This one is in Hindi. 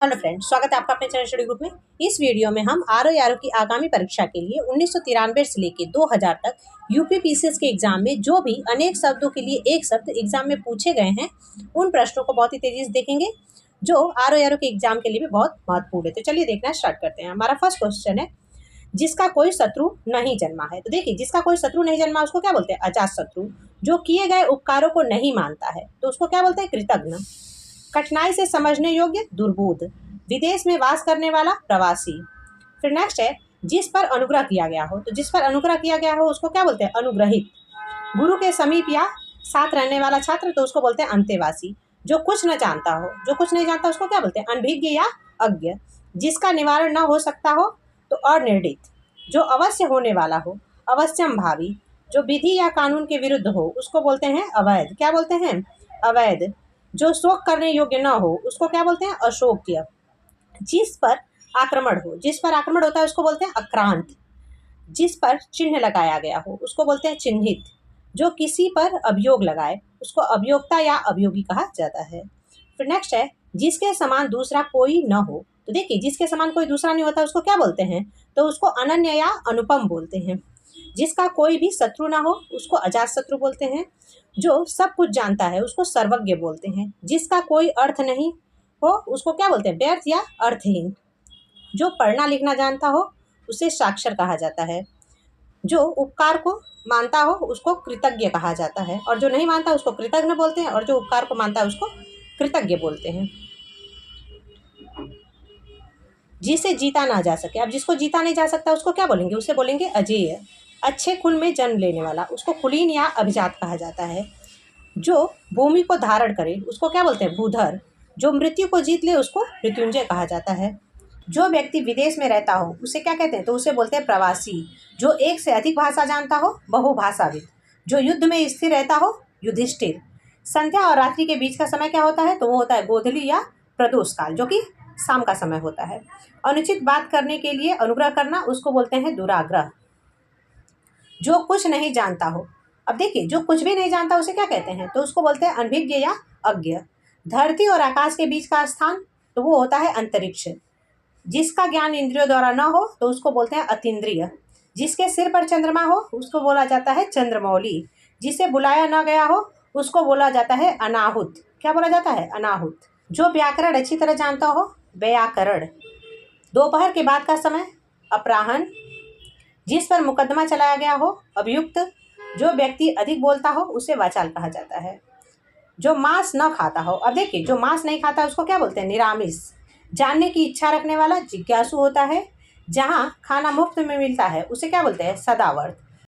हेलो फ्रेंड्स, स्वागत है आपका अपने चैनल स्टडी ग्रुप में। इस वीडियो में हम आरओ की आगामी परीक्षा के लिए 1993 से लेकर 2000 तक यूपी पीसीएस के एग्जाम में जो भी अनेक शब्दों के लिए एक शब्द एग्जाम में पूछे गए हैं उन प्रश्नों को बहुत ही तेजी से देखेंगे जो आरओ के एग्जाम के लिए भी बहुत महत्वपूर्ण है। तो चलिए देखना स्टार्ट करते हैं। हमारा फर्स्ट क्वेश्चन है, जिसका कोई शत्रु नहीं जन्मा है। तो देखिए, जिसका कोई शत्रु नहीं जन्मा उसको क्या बोलते हैं? अजात शत्रु। जो किए गए उपकारों को नहीं मानता है तो उसको क्या बोलते हैं? कृतघ्न। कठिनाई से समझने योग्य दुर्बोध। विदेश में वास करने वाला प्रवासी। फिर नेक्स्ट है, जिस पर अनुग्रह किया गया हो। तो जिस पर अनुग्रह किया गया हो उसको क्या बोलते हैं? अनुग्रहित। गुरु के समीप या साथ रहने वाला छात्र तो उसको बोलते हैं अंतेवासी। जो कुछ न जानता हो, जो कुछ नहीं जानता उसको क्या बोलते हैं? अनभिज्ञ या अज्ञ। जिसका निवारण न हो सकता हो तो अनिर्णित। जो अवश्य होने वाला हो, अवश्यम भावी। जो विधि या कानून के विरुद्ध हो उसको बोलते हैं अवैध। क्या बोलते हैं? अवैध। जो शोक करने योग्य न हो उसको क्या बोलते हैं? अशोक्य। जिस पर आक्रमण हो, जिस पर आक्रमण होता है उसको बोलते हैं आक्रांत। जिस पर चिन्ह लगाया गया हो उसको बोलते हैं चिन्हित। जो किसी पर अभियोग लगाए उसको अभियोक्ता या अभियोगी कहा जाता है। फिर नेक्स्ट है, जिसके समान दूसरा कोई न हो। तो देखिए, जिसके समान कोई दूसरा नहीं होता उसको क्या बोलते हैं? तो उसको अनन्य या अनुपम बोलते हैं। जिसका कोई भी शत्रु ना हो उसको अजात शत्रु बोलते हैं। जो सब कुछ जानता है उसको सर्वज्ञ बोलते हैं। जिसका कोई अर्थ नहीं हो उसको क्या बोलते हैं? व्यर्थ या अर्थहीन। जो पढ़ना लिखना जानता हो उसे साक्षर कहा जाता है। जो उपकार को मानता हो उसको कृतज्ञ कहा जाता है, और जो नहीं मानता उसको कृतज्ञ बोलते हैं, और जो उपकार को मानता है उसको कृतज्ञ बोलते हैं। जिसे जीता ना जा सके। अब जिसको जीता नहीं जा सकता उसको क्या बोलेंगे? उसे बोलेंगे अजेय। अच्छे कुल में जन्म लेने वाला उसको कुलीन या अभिजात कहा जाता है। जो भूमि को धारण करे उसको क्या बोलते हैं? भूधर। जो मृत्यु को जीत ले उसको मृत्युंजय कहा जाता है। जो व्यक्ति विदेश में रहता हो उसे क्या कहते हैं? तो उसे बोलते हैं प्रवासी। जो एक से अधिक भाषा जानता हो बहुभाषाविद। जो युद्ध में स्थिर रहता हो युधिष्ठिर। संध्या और रात्रि के बीच का समय क्या होता है? तो वो होता है गोधली या प्रदोष काल, जो कि शाम का समय होता है। अनुचित बात करने के लिए अनुग्रह करना उसको बोलते हैं दुराग्रह। जो कुछ नहीं जानता हो। अब देखिए, जो कुछ भी नहीं जानता उसे क्या कहते हैं? तो उसको बोलते हैं अनभिज्ञ या अज्ञ। धरती और आकाश के बीच का स्थान तो वो होता है अंतरिक्ष। जिसका ज्ञान इंद्रियों द्वारा न हो तो उसको बोलते हैं अतीन्द्रिय। जिसके सिर पर चंद्रमा हो उसको बोला जाता है चंद्रमौली। जिसे बुलाया न गया हो उसको बोला जाता है अनाहुत। क्या बोला जाता है? अनाहुत। जो व्याकरण अच्छी तरह जानता हो व्याकरण। दोपहर के बाद का समय अपराह्न। जिस पर मुकदमा चलाया गया हो अभियुक्त। जो व्यक्ति अधिक बोलता हो उसे वाचाल कहा जाता है। जो मांस न खाता हो। अब देखिए, जो मांस नहीं खाता उसको क्या बोलते हैं? निरामिष। जानने की इच्छा रखने वाला जिज्ञासु होता है। जहाँ खाना मुफ्त में मिलता है उसे क्या बोलते हैं? सदावर्त।